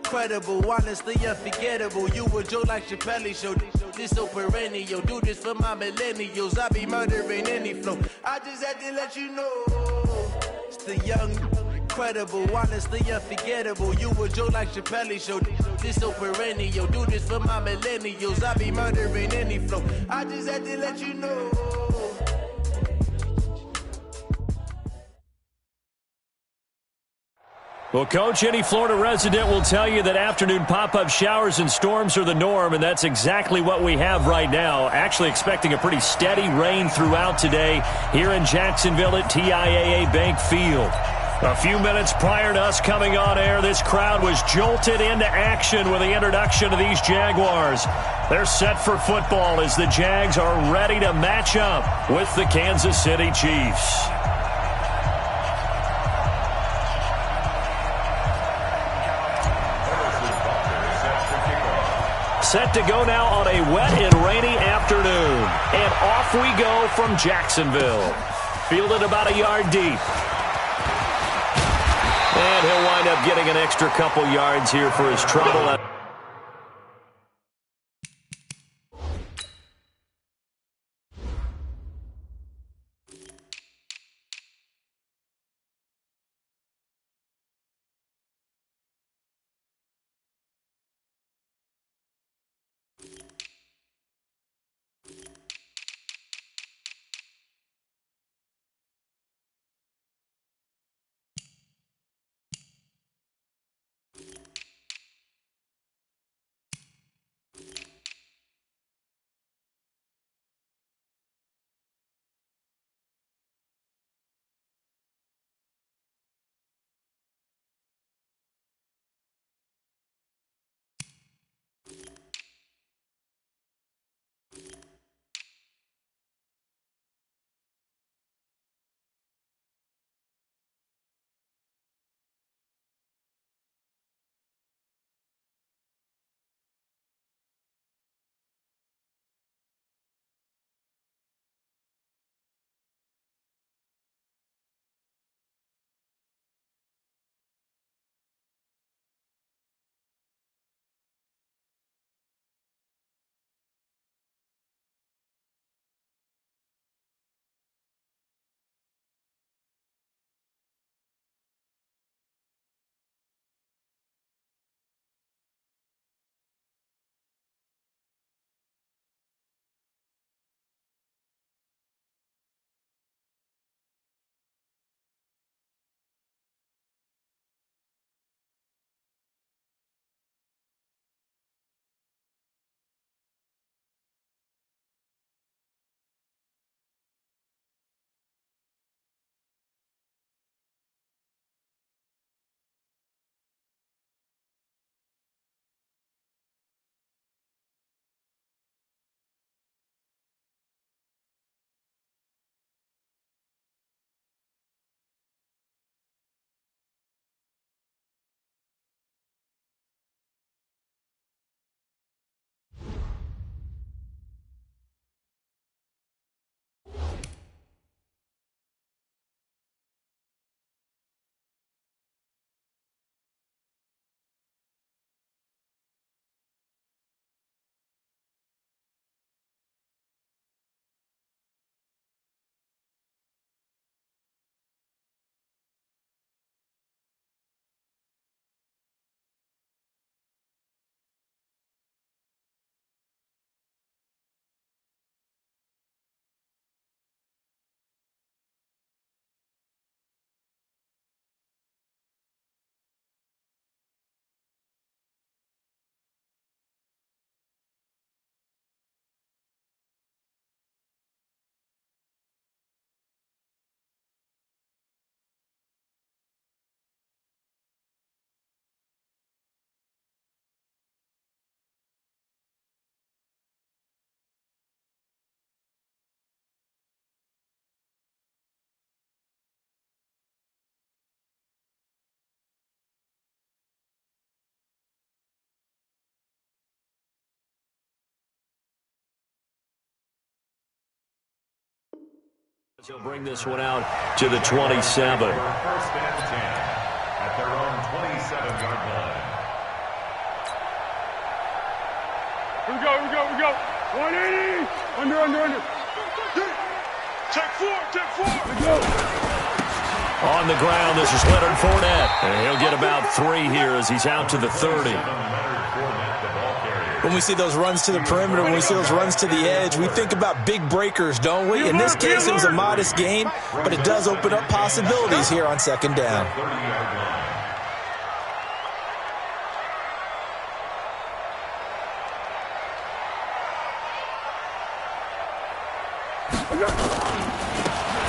incredible, honestly unforgettable. You a Joe like Chappelle show. This so perennial. Do this for my millennials. I be murdering any flow. I just had to let you know. It's the young, incredible, honestly unforgettable. You a Joe like Chappelle show. This so perennial. Do this for my millennials. I be murdering any flow. I just had to let you know. Well, Coach, any Florida resident will tell you that afternoon pop-up showers and storms are the norm, and that's exactly what we have right now. Actually expecting a pretty steady rain throughout today here in Jacksonville at TIAA Bank Field. A few minutes prior to us coming on air, this crowd was jolted into action with the introduction of these Jaguars. They're set for football as the Jags are ready to match up with the Kansas City Chiefs. Set to go now on a wet and rainy afternoon. And off we go from Jacksonville. Fielded about a yard deep. And he'll wind up getting an extra couple yards here for his trouble. He'll bring this one out to the 27. First and 10 at their own 27-yard line. Here we go. 180. Under. Check four. Let's go. On the ground, this is Leonard Fournette. And he'll get about 3 here as he's out to the 30. When we see those runs to the perimeter, when we see those runs to the edge, we think about big breakers, don't we? In this case, it was a modest gain, but it does open up possibilities here on second down.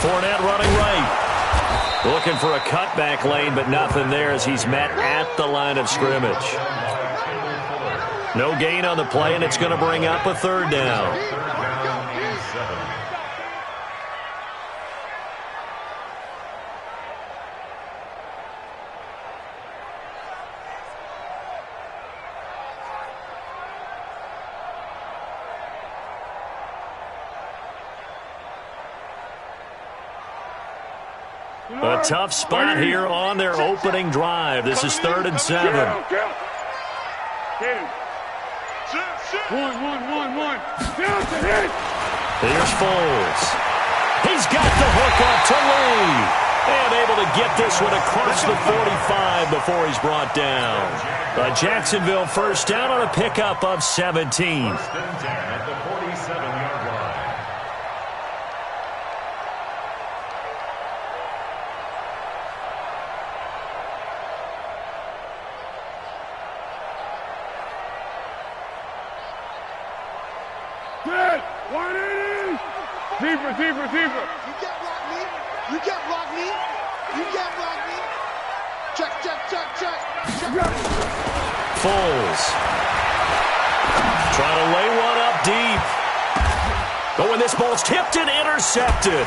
Fournette running right. Looking for a cutback lane, but nothing there as he's met at the line of scrimmage. No gain on the play, and it's going to bring up a third down. A tough spot here on their opening drive. This is 3rd and 7. One. Here's Foles. He's got the hook up to Lee. And able to get this one across the 45 before he's brought down. A Jacksonville first down on a pickup of 17. Good. 180. Deeper. You can't block me. Check. Foles. Trying to lay one up deep. But when this ball's tipped and intercepted,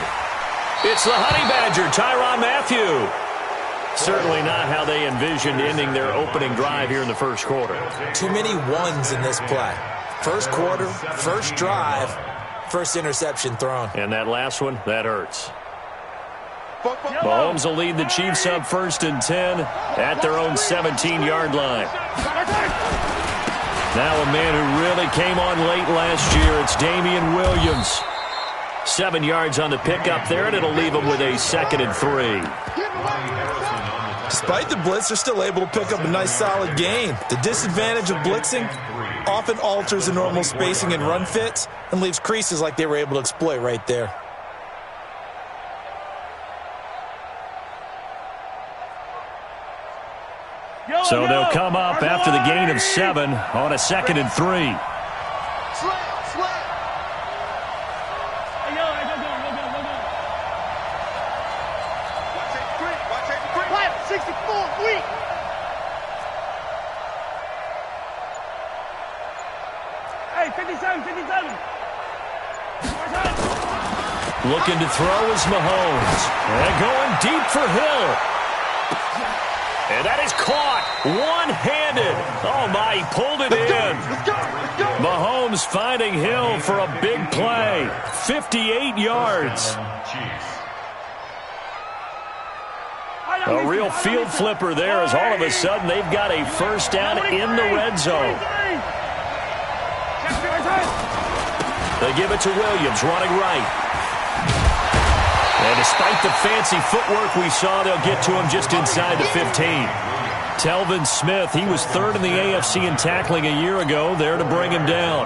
it's the Honey Badger, Tyrann Mathieu. Certainly not how they envisioned ending their opening drive here in the first quarter. Too many ones in this play. First quarter, first drive, first interception thrown. And that last one, that hurts. Mahomes will lead the Chiefs up 1st and 10 at their own 17-yard line. Now a man who really came on late last year, it's Damian Williams. 7 yards on the pickup there, and it'll leave him with a 2nd and 3. Despite the blitz, they're still able to pick up a nice solid gain. The disadvantage of blitzing often alters the normal spacing and run fits and leaves creases like they were able to exploit right there. So they'll come up after the gain of 7 on a 2nd and 3. Looking to throw is Mahomes. And going deep for Hill. And that is caught one-handed. Oh, my, he pulled it in. Mahomes finding Hill for a big play. 58 yards. A real field flipper there as all of a sudden they've got a first down in the red zone. They give it to Williams, running right. And despite the fancy footwork we saw, they'll get to him just inside the 15. Telvin Smith, he was 3rd in the AFC in tackling a year ago, there to bring him down.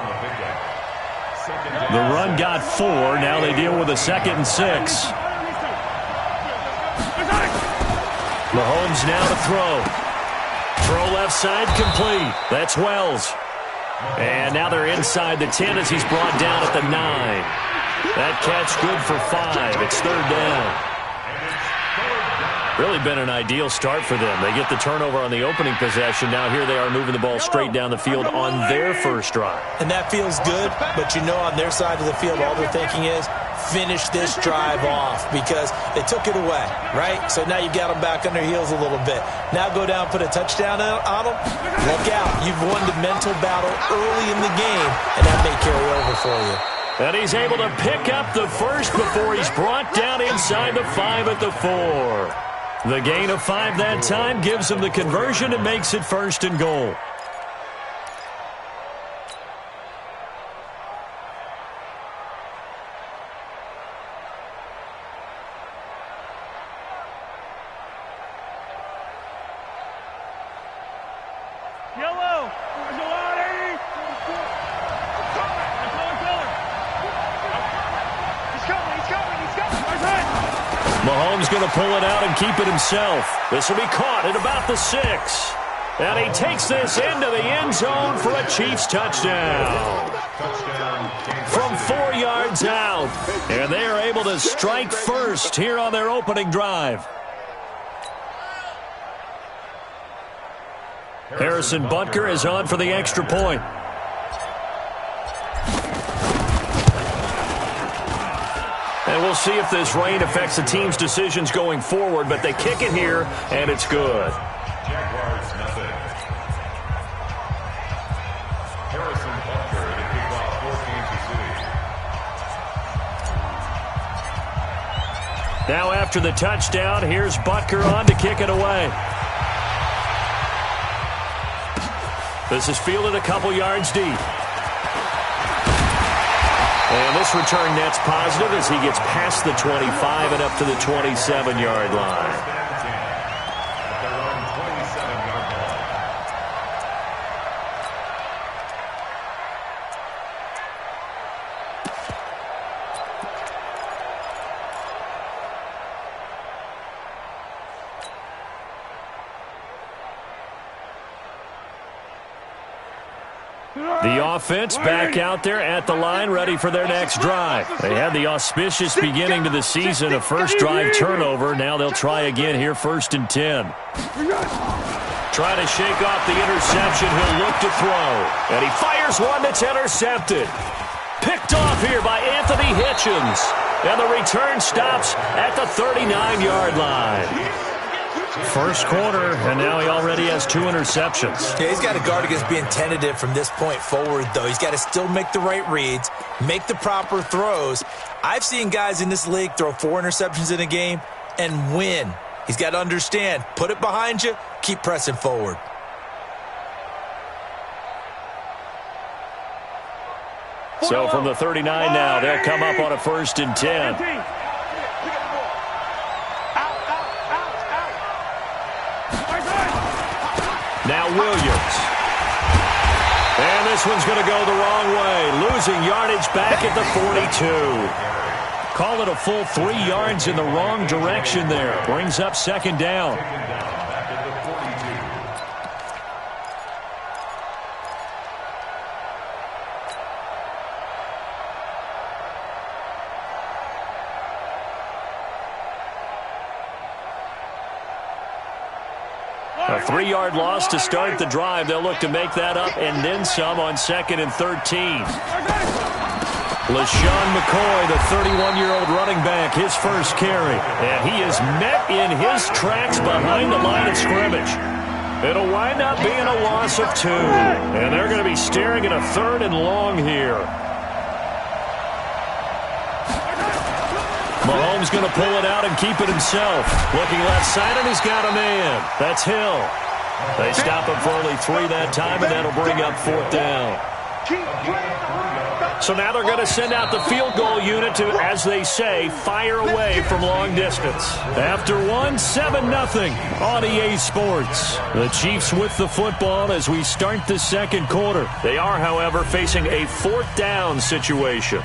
The run got 4. Now they deal with a 2nd and 6. Mahomes now to throw. Throw left side complete. That's Wells. And now they're inside the 10 as he's brought down at the 9. That catch good for 5. It's 3rd down. Really been an ideal start for them. They get the turnover on the opening possession. Now here they are moving the ball straight down the field on their first drive. And that feels good, but you know on their side of the field all they're thinking is finish this drive off because they took it away, right? So now you got them back on their heels a little bit. Now go down, put a touchdown on them. Look out. You've won the mental battle early in the game, and that may carry over for you. And he's able to pick up the first before he's brought down inside the 5 at the 4. The gain of 5 that time gives him the conversion and makes it 1st and goal. Yellow. There's a lot, 80. Mahomes going to pull it out and keep it himself. This will be caught at about the 6. And he takes this into the end zone for a Chiefs touchdown. From 4 yards out. And they are able to strike first here on their opening drive. Harrison Butker is on for the extra point. And we'll see if this rain affects the team's decisions going forward, but they kick it here, and it's good. Jaguars, nothing. Harrison Butker to kick off for Kansas City. Now after the touchdown, here's Butker on to kick it away. This is fielded a couple yards deep. And this return net's positive as he gets past the 25 and up to the 27-yard line. The offense back out there at the line, ready for their next drive. They had the auspicious beginning to the season, a first drive turnover. Now they'll try again here, 1st and 10. Trying to shake off the interception. He'll look to throw. And he fires one that's intercepted. Picked off here by Anthony Hitchens. And the return stops at the 39-yard line. First quarter, and now he already has 2 interceptions. Yeah, he's got to guard against being tentative from this point forward, though. He's got to still make the right reads, make the proper throws. I've seen guys in this league throw 4 interceptions in a game and win. He's got to understand, put it behind you, keep pressing forward. So from the 39 now, they'll come up on a 1st and 10. Now Williams. And this one's going to go the wrong way. Losing yardage back at the 42. Call it a full 3 yards in the wrong direction there. Brings up 2nd down. A 3-yard loss to start the drive. They'll look to make that up and then some on 2nd and 13. LaShawn McCoy, the 31-year-old running back, his first carry. And he is met in his tracks behind the line of scrimmage. It'll wind up being a loss of 2. And they're going to be staring at a 3rd and long here. Mahomes going to pull it out and keep it himself. Looking left side, and he's got a man. That's Hill. They stop him for only 3 that time, and that'll bring up 4th down. So now they're going to send out the field goal unit to, as they say, fire away from long distance. After 1, 7-0 on EA Sports. The Chiefs with the football as we start the 2nd quarter. They are, however, facing a 4th down situation.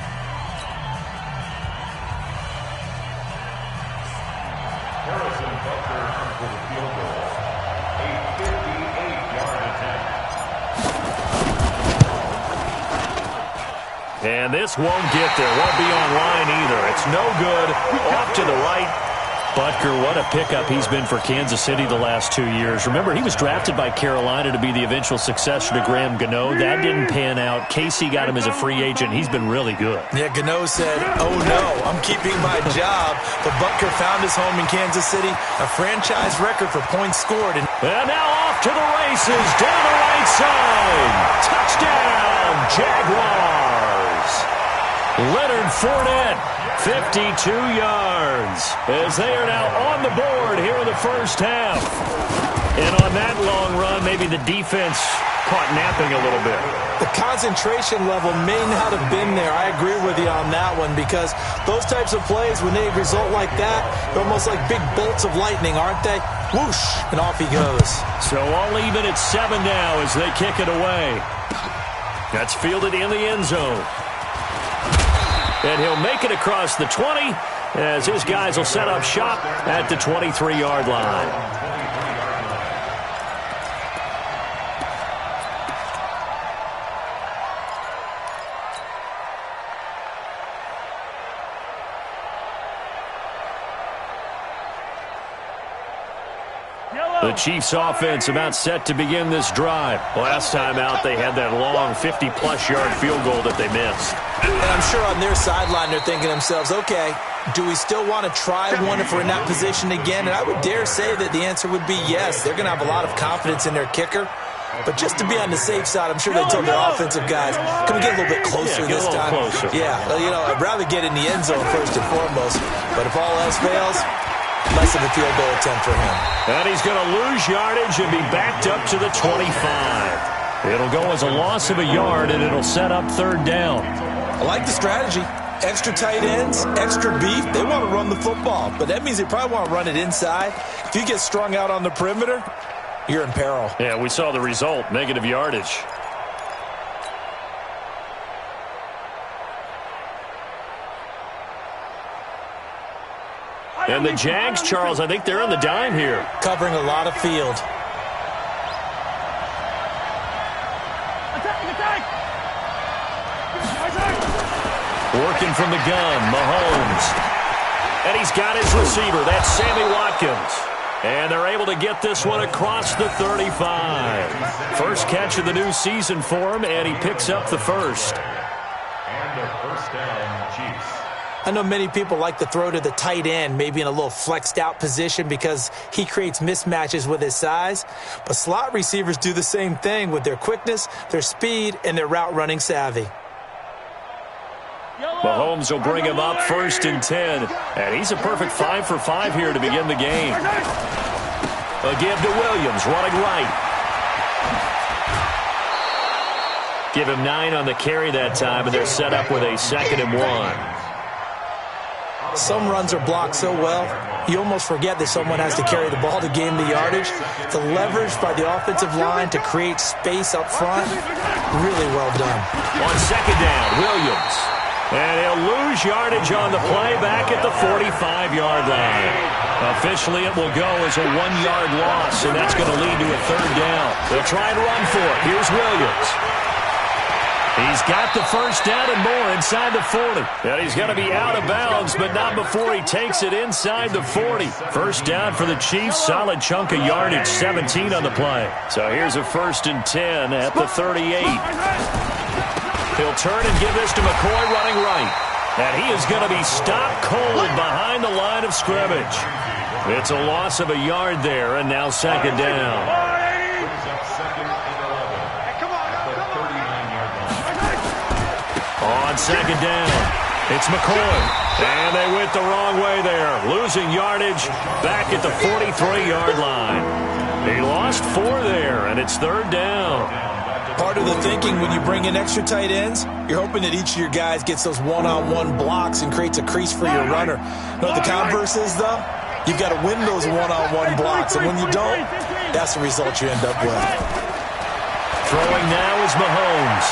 And this won't get there. Won't be online either. It's no good. Off to the right. Butker, what a pickup he's been for Kansas City the last 2 years. Remember, he was drafted by Carolina to be the eventual successor to Graham Gano. That didn't pan out. Casey got him as a free agent. He's been really good. Yeah, Gano said, oh no, I'm keeping my job. But Butker found his home in Kansas City. A franchise record for points scored. And now off to the races. Down the right side. Touchdown, Jaguars. Leonard Fournette, 52 yards, as they are now on the board here in the first half. And on that long run, maybe the defense caught napping a little bit. The concentration level may not have been there. I agree with you on that one, because those types of plays, when they result like that, they're almost like big bolts of lightning, aren't they? Whoosh, and off he goes. So all even at 7 now as they kick it away. That's fielded in the end zone. And he'll make it across the 20 as his guys will set up shop at the 23-yard line. The Chiefs offense about set to begin this drive. Last time out, they had that long 50-plus yard field goal that they missed. And I'm sure on their sideline, they're thinking to themselves, okay, do we still want to try one if we're in that position again? And I would dare say that the answer would be yes. They're going to have a lot of confidence in their kicker. But just to be on the safe side, I'm sure they told their offensive guys, can we get a little bit closer this time? Closer. Yeah, I'd rather get in the end zone first and foremost. But if all else fails, less of a field goal attempt for him. And he's going to lose yardage and be backed up to the 25. It'll go as a loss of a yard, and it'll set up 3rd down. I like the strategy. Extra tight ends, extra beef. They want to run the football, but that means they probably want to run it inside. If you get strung out on the perimeter, you're in peril. Yeah, we saw the result, negative yardage. And the Jags, Charles, I think they're on the dime here. Covering a lot of field. Working from the gun, Mahomes. And he's got his receiver. That's Sammy Watkins. And they're able to get this one across the 35. First catch of the new season for him, and he picks up the first. And a first down, Chiefs. I know many people like to throw to the tight end, maybe in a little flexed out position because he creates mismatches with his size. But slot receivers do the same thing with their quickness, their speed, and their route running savvy. Mahomes will bring him up 1st and 10. And he's a perfect 5 for 5 here to begin the game. A give to Williams, running right. Give him 9 on the carry that time, and they're set up with a 2nd and 1. Some runs are blocked so well, you almost forget that someone has to carry the ball to gain the yardage. The leverage by the offensive line to create space up front, really well done. On 2nd down, Williams. And he'll lose yardage on the play back at the 45-yard line. Officially, it will go as a 1-yard loss, and that's going to lead to a 3rd down. They'll try and run for it. Here's Williams. He's got the first down and more inside the 40. And he's going to be out of bounds, but not before he takes it inside the 40. First down for the Chiefs. Solid chunk of yardage, 17 on the play. So here's a 1st and 10 at the 38. He'll turn and give this to McCoy running right. And he is going to be stopped cold behind the line of scrimmage. It's a loss of a yard there, and now 2nd down. On 2nd down, it's McCoy. And they went the wrong way there. Losing yardage back at the 43-yard line. He lost 4 there, and it's 3rd down. Part of the thinking when you bring in extra tight ends, you're hoping that each of your guys gets those one-on-one blocks and creates a crease for your runner. You know what the converse is, though? You've got to win those one-on-one blocks, and when you don't, that's the result you end up with. Throwing now is Mahomes,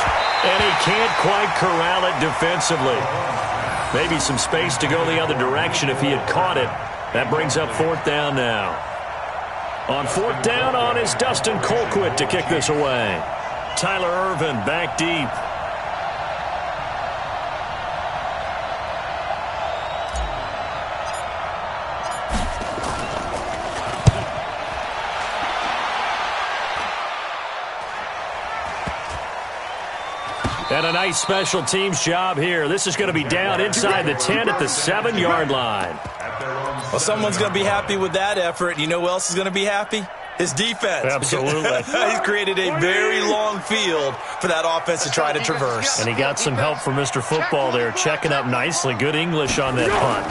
and he can't quite corral it defensively. Maybe some space to go the other direction if he had caught it. That brings up 4th down now. On 4th down on is Dustin Colquitt to kick this away. Tyler Irvin back deep. And a nice special teams job here. This is going to be down inside the 10 at the 7-yard line. Well, someone's going to be happy with that effort. You know who else is going to be happy? His defense. Absolutely. He's created a very long field for that offense to try to traverse. And he got some help from Mr. Football there, checking up nicely. Good English on that punt.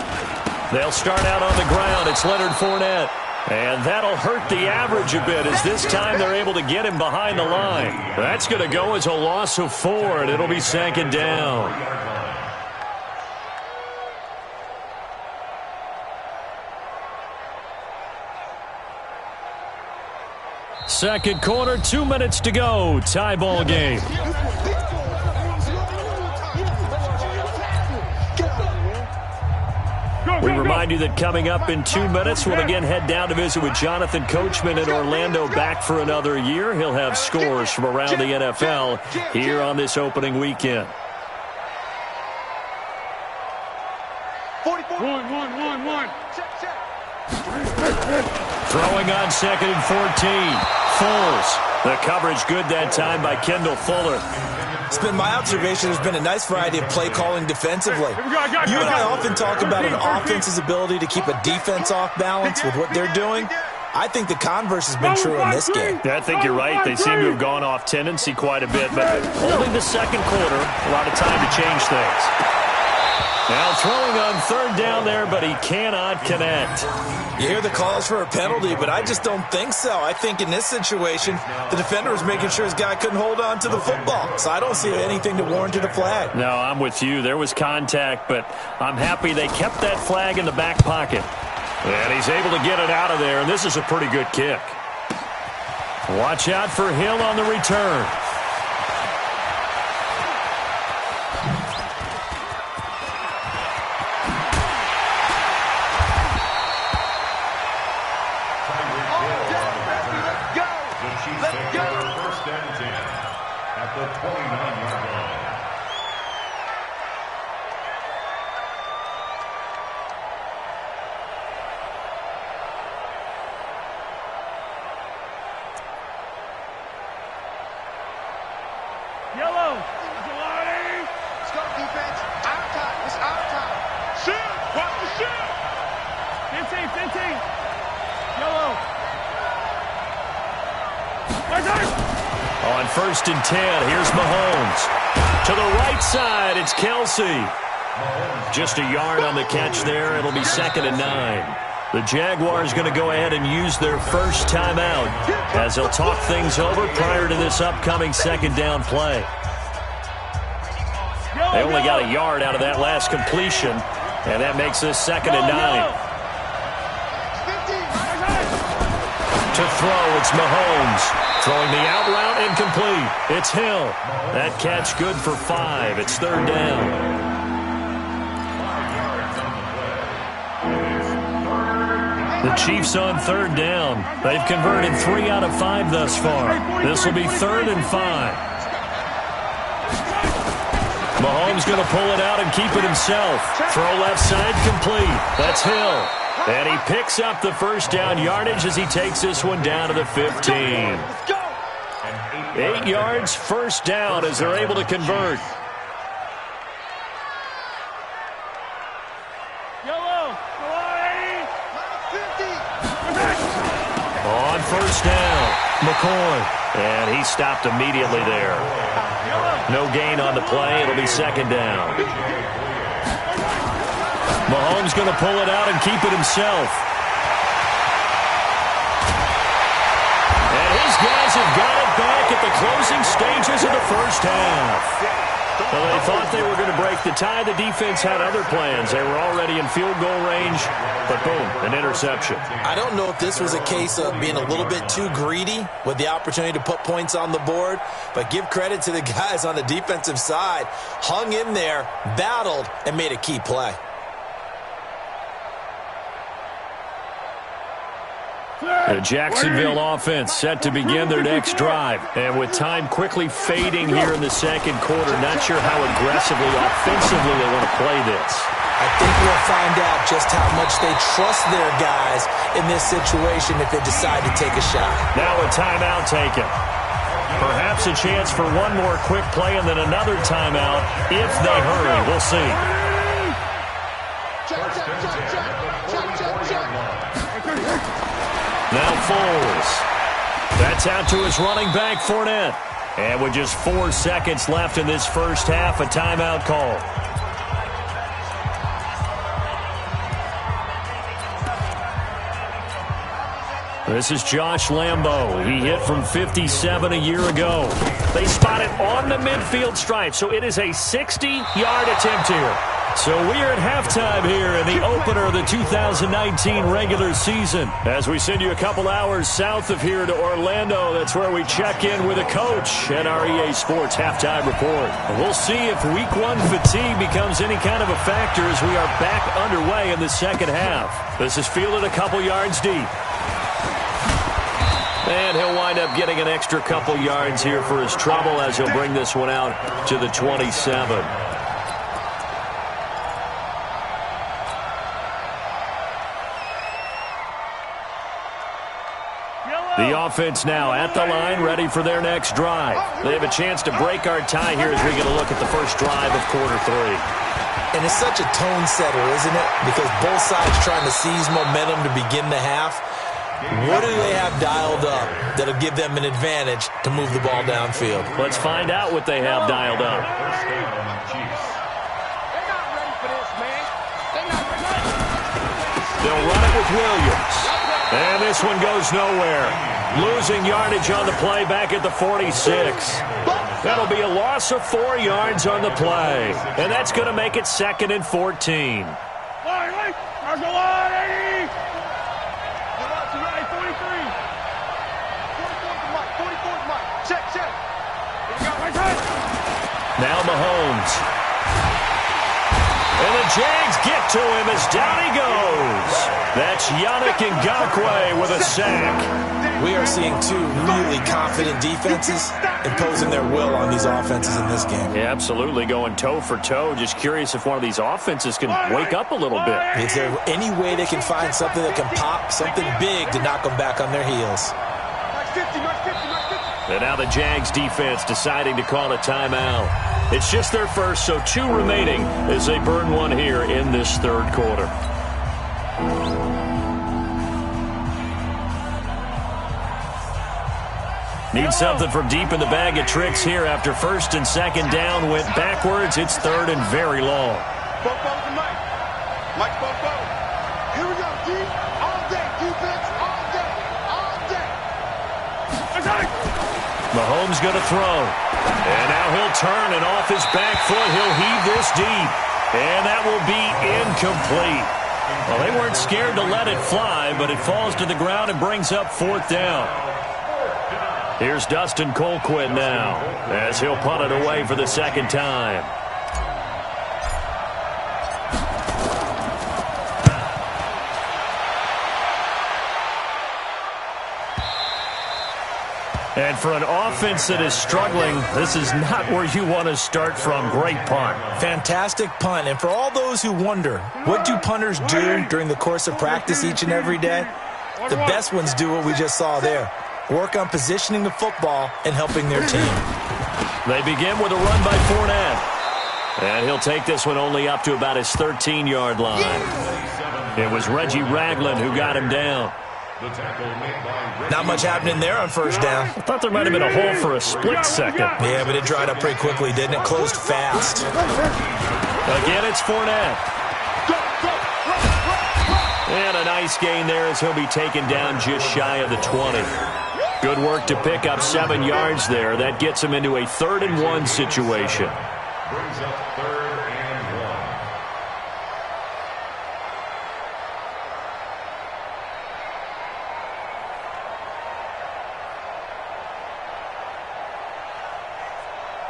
They'll start out on the ground. It's Leonard Fournette. And that'll hurt the average a bit as this time they're able to get him behind the line. That's going to go as a loss of 4, and it'll be 2nd down. Second quarter, 2 minutes to go. Tie ball game. We remind you that coming up in 2 minutes, we'll again head down to visit with Jonathan Coachman in Orlando, back for another year. He'll have scores from around the NFL here on this opening weekend. 1. Throwing on 2nd and 14. Foles. The coverage good that time by Kendall Fuller. It's been my observation there's been a nice variety of play calling defensively. You and I often talk about an offense's ability to keep a defense off balance with what they're doing. I think the converse has been true in this game. I think you're right. They seem to have gone off tendency quite a bit, but only the second quarter, a lot of time to change things. Now throwing on 3rd down there, but he cannot connect. You hear the calls for a penalty, but I just don't think so. I think in this situation, the defender was making sure his guy couldn't hold on to the football. So I don't see anything to warrant a flag. No, I'm with you. There was contact, but I'm happy they kept that flag in the back pocket. And he's able to get it out of there, and this is a pretty good kick. Watch out for Hill on the return. Yellow. Let's go, defense. Our time. It's our time. Shoot. Watch the shoot. 15. Yellow. On 1st and 10, here's Mahomes. To the right side, it's Kelsey. Just a yard on the catch there. It'll be 2nd and 9. The Jaguars going to go ahead and use their first timeout as they'll talk things over prior to this upcoming 2nd down play. They only got a yard out of that last completion, and that makes this 2nd and 9. To throw, it's Mahomes. Throwing the out route, incomplete. It's Hill. That catch good for 5. It's 3rd down. The Chiefs on 3rd down. They've converted 3 out of 5 thus far. This will be 3rd and 5. Mahomes going to pull it out and keep it himself. Throw left side complete. That's Hill. And he picks up the first down yardage as he takes this one down to the 15. 8 yards, first down as they're able to convert. On 1st down, McCoy. And he stopped immediately there. No gain on the play. It'll be 2nd down. Mahomes going to pull it out and keep it himself. And his guys have got it back at the closing stages of the first half. Well, they thought they were going to break the tie. The defense had other plans. They were already in field goal range, but boom, an interception. I don't know if this was a case of being a little bit too greedy with the opportunity to put points on the board, but give credit to the guys on the defensive side. Hung in there, battled, and made a key play. The Jacksonville offense set to begin their next drive. And with time quickly fading here in the second quarter, not sure how aggressively, offensively they want to play this. I think we'll find out just how much they trust their guys in this situation if they decide to take a shot. Now a timeout taken. Perhaps a chance for one more quick play and then another timeout if they hurry. We'll see. Now Foles. That's out to his running back, Fournette. And with just 4 seconds left in this first half, a timeout call. This is Josh Lambo. He hit from 57 a year ago. They spot it on the midfield stripe, so it is a 60-yard attempt here. So we are at halftime here in the opener of the 2019 regular season. As we send you a couple hours south of here to Orlando, that's where we check in with a coach and our EA Sports halftime report. We'll see if week one fatigue becomes any kind of a factor as we are back underway in the second half. This is fielded a couple yards deep. And he'll wind up getting an extra couple yards here for his trouble as he'll bring this one out to the 27. The offense now at the line, ready for their next drive. They have a chance to break our tie here as we get a look at the first drive of quarter three. And it's such a tone setter, isn't it? Because both sides trying to seize momentum to begin the half. What do they have dialed up that'll give them an advantage to move the ball downfield? Let's find out what they have dialed up. They're not ready for this, man. They're not ready. They'll run it with Williams. And this one goes nowhere. Losing yardage on the play back at the 46. That'll be a loss of 4 yards on the play. And that's going to make it 2nd and 14. Now Mahomes. And the Jags get to him as down he goes. That's Yannick Ngakoue with a sack. We are seeing two really confident defenses imposing their will on these offenses in this game. Yeah, absolutely, going toe for toe. Just curious if one of these offenses can wake up a little bit. Is there any way they can find something that can pop, something big to knock them back on their heels? And now the Jags defense deciding to call a timeout. It's just their first, so 2 remaining as they burn one here in this third quarter. Need something from deep in the bag of tricks here after first and second down went backwards. It's third and very long. Bofo's and Mike. Mike Bofo. Here we go, D. All day. Defense all day. All day. Mahomes going to throw. And now he'll turn, and off his back foot, he'll heave this deep. And that will be incomplete. Well, they weren't scared to let it fly, but it falls to the ground and brings up 4th down. Here's Dustin Colquitt now as he'll punt it away for the second time. And for an offense that is struggling, this is not where you want to start from. Great punt. Fantastic punt. And for all those who wonder, what do punters do during the course of practice each and every day? The best ones do what we just saw there. Work on positioning the football and helping their team. They begin with a run by Fournette. And he'll take this one only up to about his 13-yard line. It was Reggie Ragland who got him down. Not much happening there on first down. I thought there might have been a hole for a split second. Yeah, but it dried up pretty quickly, didn't it? Closed fast. Again, it's Fournette. And a nice gain there as he'll be taken down just shy of the 20. Good work to pick up 7 yards there. That gets him into a 3rd and 1 situation. Brings up 3rd and 1.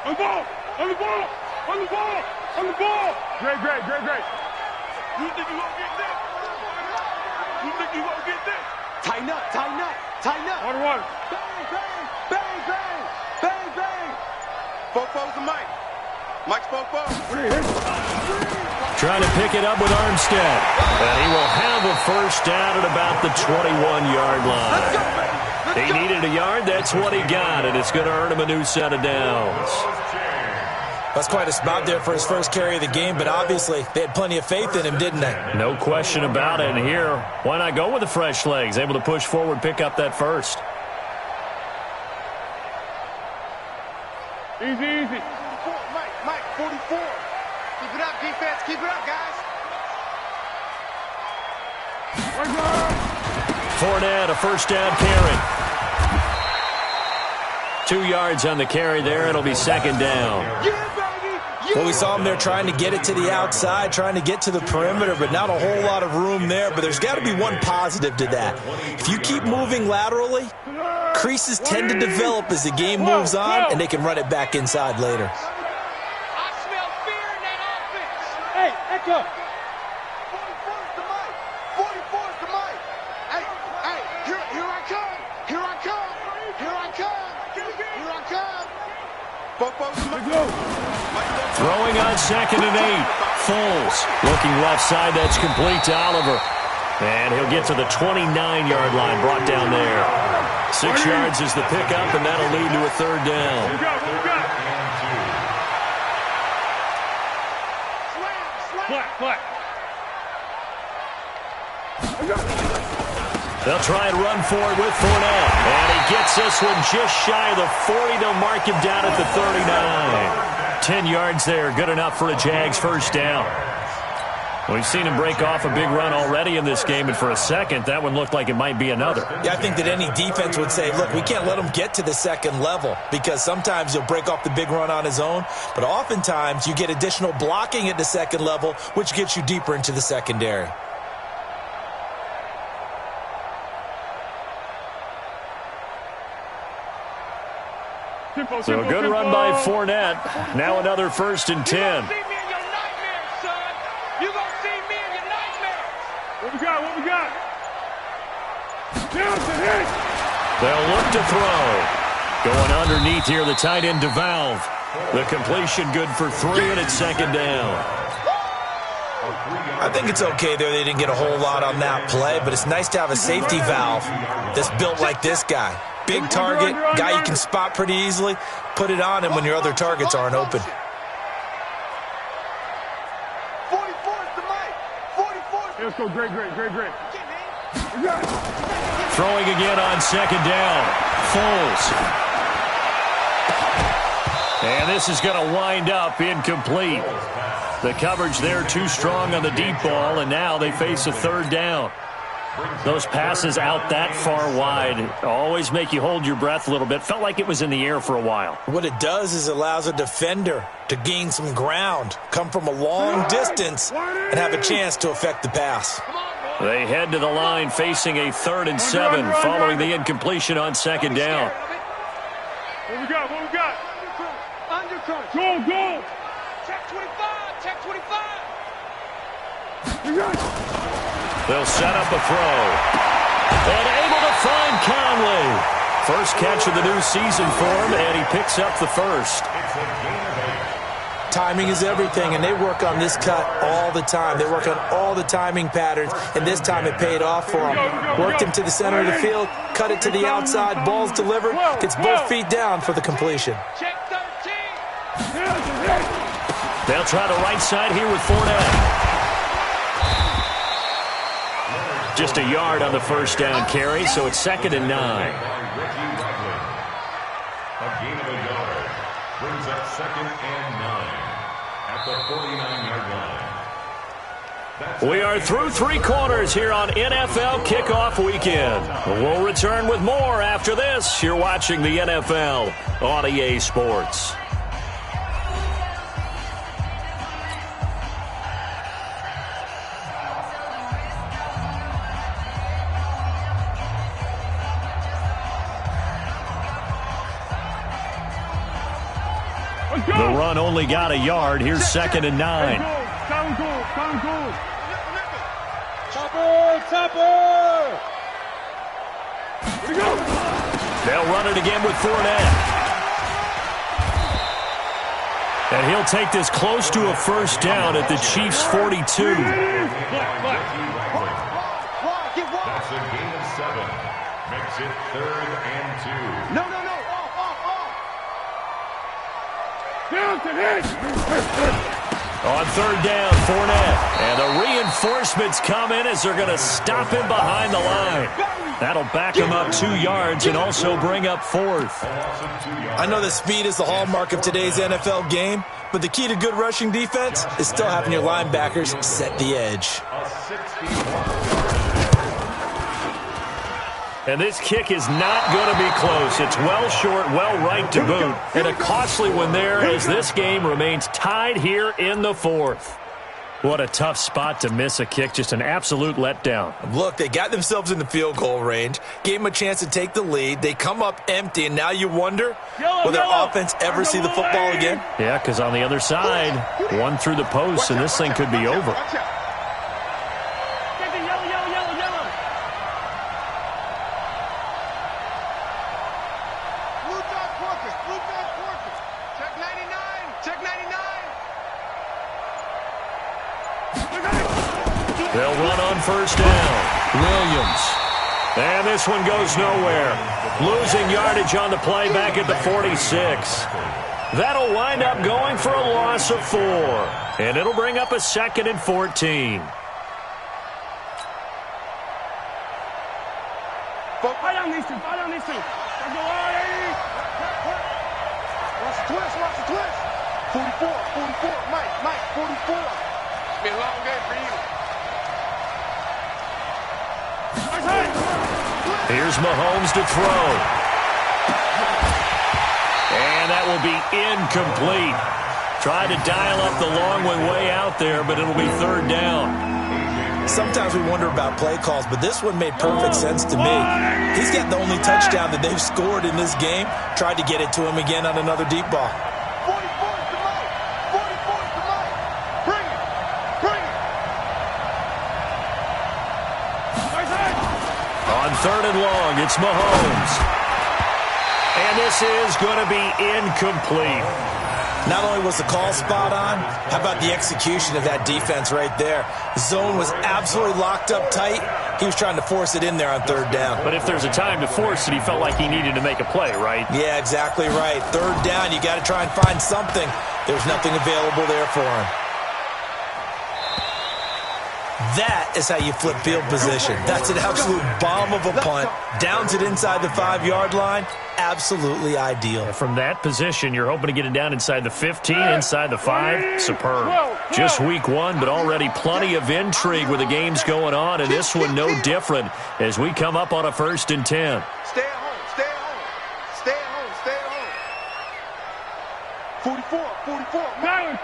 On the ball! On the ball! On the ball! On the ball! Great. You think you won't get this? You think you won't get this? Tighten up. Tighten up. 1-1. Bang. Bofo's and Mike. Mike's Bofo. Trying to pick it up with Armstead. And he will have a first down at about the 21-yard line. He needed a yard. That's what he got, and it's going to earn him a new set of downs. That's quite a spot there for his first carry of the game, but obviously they had plenty of faith in him, didn't they? No question about it. And here, why not go with the fresh legs? Able to push forward, pick up that first. Easy. Mike, 44. Keep it up, defense. Keep it up, guys. Fournette, a first down carry. 2 yards on the carry there. It'll be 2nd down. Yeah, baby. Well, we saw him there trying to get it to the outside, trying to get to the perimeter, but not a whole lot of room there. But there's got to be one positive to that. If you keep moving laterally, creases tend to develop as the game moves on, and they can run it back inside later. I smell fear in that offense. Hey, echo. 44's the mic. 44's the mic. Hey, here I come. Here I come. Here I come. Here I come. Throwing on 2nd and 8. Foles looking left side. That's complete to Oliver. And he'll get to the 29-yard line, brought down there. 6 yards is the pickup, and that'll lead to a 3rd down. Flat. They'll try and run for it with Fournette. And he gets this one just shy of the 40. They'll mark him down at the 39. 10 yards there, good enough for a Jags 1st down. We've seen him break off a big run already in this game, and for a second, that one looked like it might be another. Yeah, I think that any defense would say, look, we can't let him get to the 2nd level, because sometimes he'll break off the big run on his own, but oftentimes you get additional blocking at the 2nd level, which gets you deeper into the secondary. So a good run by Fournette. Now another 1st and 10. What we got? They'll look to throw. Going underneath here, the tight end DeValve. The completion good for 3, and it's 2nd down. I think it's okay there. They didn't get a whole lot on that play, but it's nice to have a safety valve that's built like this guy. Big target, guy you can spot pretty easily. Put it on him when your other targets aren't open. 44's the mic. 44's Let's go, great. Throwing again on 2nd down. Foles. And this is going to wind up incomplete. The coverage there too strong on the deep ball, and now they face a 3rd down. Those passes out that far wide always make you hold your breath a little bit. Felt like it was in the air for a while. What it does is it allows a defender to gain some ground, come from a long distance, and have a chance to affect the pass. They head to the line facing a 3rd and 7 following the incompletion on 2nd down. What we got? Undercut. Go. Check 25. Check 25. They'll set up a throw. And able to find Conley. First catch of the new season for him, and he picks up the 1st. Timing is everything, and they work on this cut all the time. They work on all the timing patterns, and this time it paid off for them. Worked him to the center of the field, cut it to the outside, ball's delivered, gets both feet down for the completion. Check 13. They'll try the right side here with Fournette. Just a yard on the 1st down carry, so it's 2nd and 9. A gain of a yard brings up 2nd and 9 at the 49-yard line. We are through 3 quarters here on NFL Kickoff Weekend. We'll return with more after this. You're watching the NFL on EA Sports. The run only got a yard. Here's 2nd and 9. Time goal. Topper. Here we go. They'll run it again with Fournette. And he'll take this close to a 1st down at the Chiefs' 42. That's a gain of 7. Makes it 3rd and 2. No. On 3rd down, Fournette. And the reinforcements come in as they're going to stop him behind the line. That'll back him up 2 yards and also bring up 4th. I know that speed is the hallmark of today's NFL game, but the key to good rushing defense is still having your linebackers set the edge. And this kick is not going to be close. It's well short, well right to boot. And a costly one there as this game remains tied here in the fourth. What a tough spot to miss a kick. Just an absolute letdown. Look, they got themselves in the field goal range, gave them a chance to take the lead. They come up empty, and now you wonder, will their offense ever see the football again? Yeah, because on the other side, one through the post, and this thing could be over. They'll run on first down. Williams. And this one goes nowhere. Losing yardage on the play back at the 46. That'll wind up going for a loss of 4. And it'll bring up a 2nd and 14. Fight on these two. Fight on these two. Watch the twist. Watch the twist. 44. Mike, 44. It's been a long day for you. Here's Mahomes to throw. And that will be incomplete. Tried to dial up the long one way out there, but it'll be 3rd down. Sometimes we wonder about play calls, but this one made perfect sense to me. He's got the only touchdown that they've scored in this game. Tried to get it to him again on another deep ball. 44's the Mike. 44's the Mike. Bring it. Bring it. On 3rd and long, it's Mahomes. And this is going to be incomplete. Not only was the call spot on, how about the execution of that defense right there? Zone was absolutely locked up tight. He was trying to force it in there on 3rd down. But if there's a time to force it, he felt like he needed to make a play, right? Yeah, exactly right. 3rd down, you got to try and find something. There's nothing available there for him. That is how you flip field position. That's an absolute bomb of a punt. Downs it inside the 5-yard line. Absolutely ideal. From that position, you're hoping to get it down inside the 15, inside the 5. Superb. Just week 1, but already plenty of intrigue with the games going on, and this one no different as we come up on a 1st and 10. Stay at home. Stay at home. Stay at home. Stay at home. 44. Silence.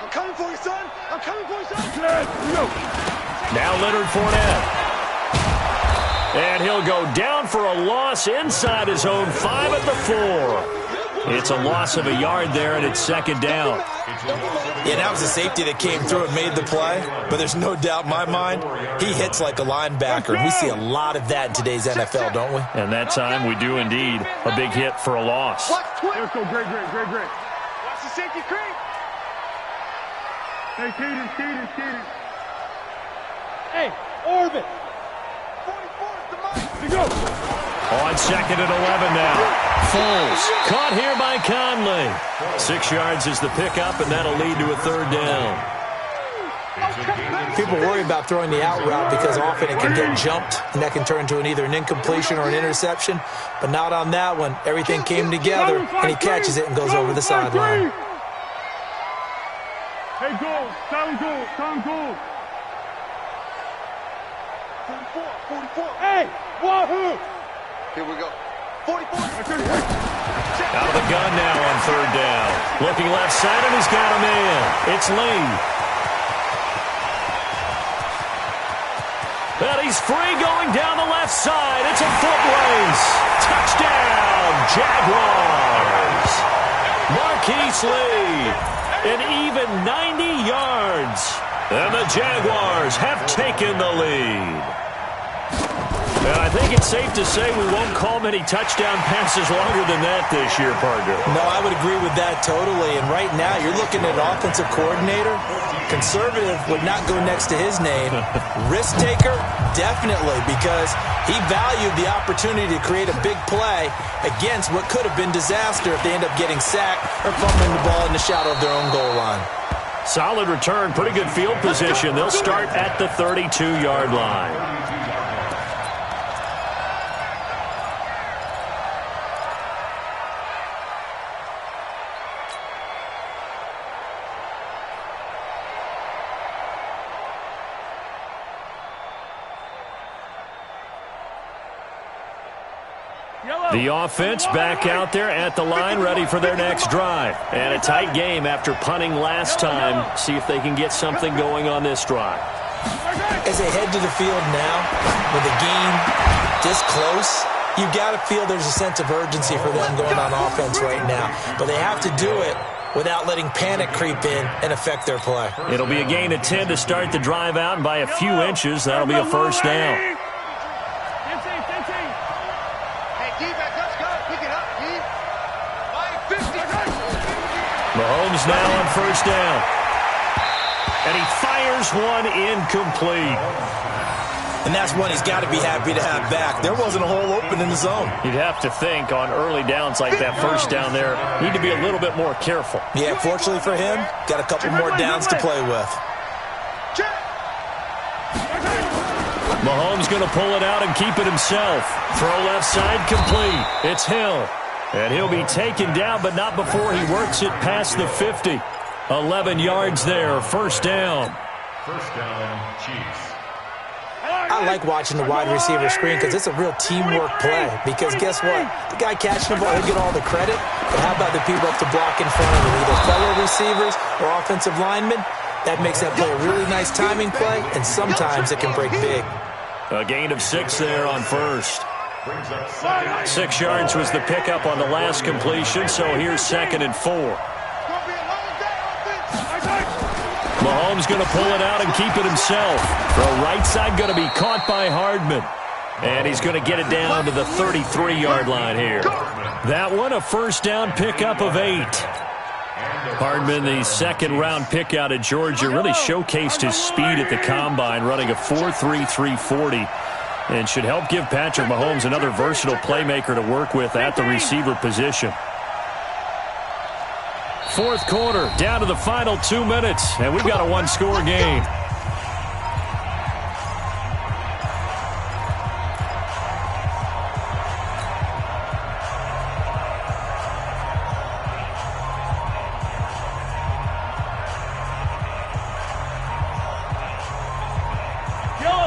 I'm coming for you, son. I'm coming for you, son. Now Leonard Fournette. And he'll go down for a loss inside his own 5 at the 4. It's a loss of a yard there, and it's 2nd down. Yeah, that was a safety that came through and made the play. But there's no doubt in my mind, he hits like a linebacker. And we see a lot of that in today's NFL, don't we? And that time we do indeed. A big hit for a loss. Watch the twist. Let's go. Great. Watch the safety creep. Hey, Cadence. Hey, Orbit. 44's the Mike. Let's go. On 2nd and 11 now. Foles caught here by Conley. 6 yards is the pickup, and that'll lead to a 3rd down. People worry about throwing the out route because often it can get jumped, and that can turn into either an incompletion or an interception. But not on that one. Everything came together, and he catches it and goes over the sideline. Hey, goal. Time goal. 44. Hey, wahoo. Here we go. 44. Out of the gun now on 3rd down. Looking left side, and he's got a man. It's Lee. But he's free going down the left side. It's a foot race. Touchdown, Jaguars. Marquise Lee. An even 90 yards. And the Jaguars have taken the lead. And I think it's safe to say we won't call many touchdown passes longer than that this year, partner. No, I would agree with that totally. And right now, you're looking at an offensive coordinator. Conservative would not go next to his name. Risk taker, definitely, because he valued the opportunity to create a big play against what could have been disaster if they end up getting sacked or fumbling the ball in the shadow of their own goal line. Solid return, pretty good field position. They'll start at the 32-yard line. The offense back out there at the line, ready for their next drive. And a tight game after punting last time. See if they can get something going on this drive. As they head to the field now, with the game this close, you got to feel there's a sense of urgency for them going on offense right now. But they have to do it without letting panic creep in and affect their play. It'll be a gain of 10 to start the drive out, and by a few inches, that'll be a first down. Mahomes now on first down. And he fires one incomplete. And that's one he's got to be happy to have back. There wasn't a hole open in the zone. You'd have to think on early downs like that first down there, need to be a little bit more careful. Yeah, fortunately for him, got a couple more downs to play with. Mahomes going to pull it out and keep it himself. Throw left side complete. It's Hill. And he'll be taken down, but not before he works it past the 50. 11 yards there, first down. First down, Chiefs. I like watching the wide receiver screen because it's a real teamwork play. Because guess what? The guy catching the ball, he'll get all the credit. But how about the people up to block in front of him, either fellow receivers or offensive linemen? That makes that play a really nice timing play, and sometimes it can break big. A gain of 6 there on first. 6 yards was the pickup on the last completion, so here's 2nd and 4. Mahomes going to pull it out and keep it himself. Throw right side going to be caught by Hardman. And he's going to get it down to the 33-yard line here. That one, a first down pickup of 8. Hardman, the second-round pick out of Georgia, really showcased his speed at the combine, running a 4.3 340. And should help give Patrick Mahomes another versatile playmaker to work with at the receiver position. Fourth quarter, down to the final 2 minutes, and we've got a one-score game.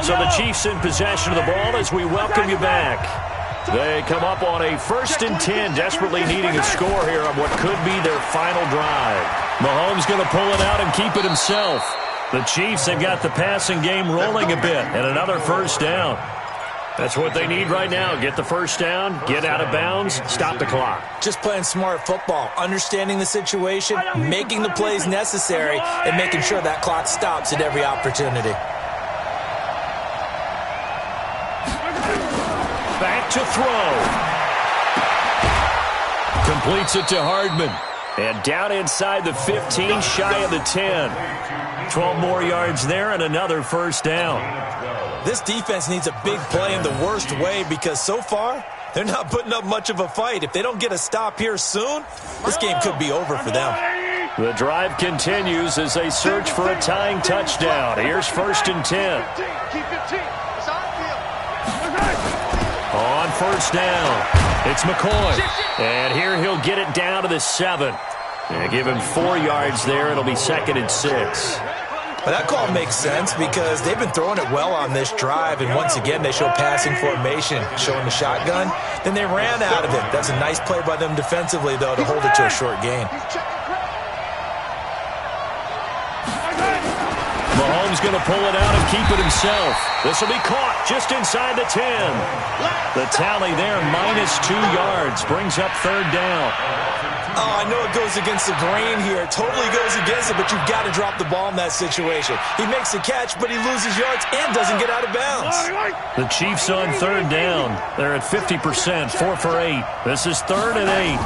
So the Chiefs in possession of the ball as we welcome you back. They come up on a 1st and 10, desperately needing a score here on what could be their final drive. Mahomes going to pull it out and keep it himself. The Chiefs have got the passing game rolling a bit, and another first down. That's what they need right now. Get the first down, get out of bounds, stop the clock. Just playing smart football, understanding the situation, making the plays necessary, and making sure that clock stops at every opportunity. Back to throw. Completes it to Hardman. And down inside the 15, shy of the 10. 12 more yards there and another first down. This defense needs a big play in the worst way because so far, they're not putting up much of a fight. If they don't get a stop here soon, this game could be over for them. The drive continues as they search for a tying touchdown. Here's 1st and 10. On first down, it's McCoy. And here he'll get it down to the 7. And give him 4 yards there. It'll be 2nd and 6. But that call makes sense because they've been throwing it well on this drive. And once again, they show passing formation, showing the shotgun. Then they ran out of it. That's a nice play by them defensively, though, to hold it to a short gain. Mahomes going to pull it out and keep it himself. This will be caught just inside the 10. The tally there, -2 yards, brings up 3rd down. Oh, I know it goes against the grain here. It totally goes against it, but you've got to drop the ball in that situation. He makes the catch, but he loses yards and doesn't get out of bounds. The Chiefs on 3rd down. They're at 50%, 4 for 8. This is 3rd and 8.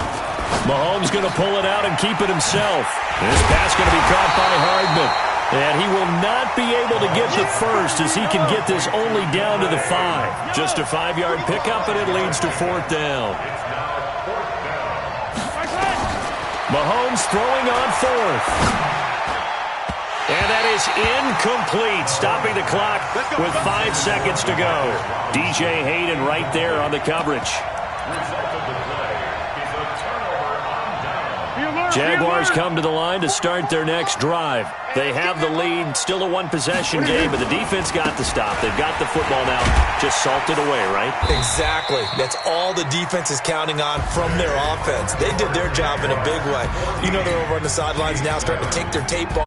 Mahomes going to pull it out and keep it himself. This pass going to be caught by Hardman. And he will not be able to get the first as he can get this only down to the 5. Just a 5-yard pickup, and it leads to 4th down. Mahomes throwing on 4th. And that is incomplete, stopping the clock with 5 seconds to go. DJ Hayden right there on the coverage. Jaguars come to the line to start their next drive. They have the lead, still a one-possession game, but the defense got the stop. They've got the football now, just salted away, right? Exactly. That's all the defense is counting on from their offense. They did their job in a big way. You know they're over on the sidelines now starting to take their tape off.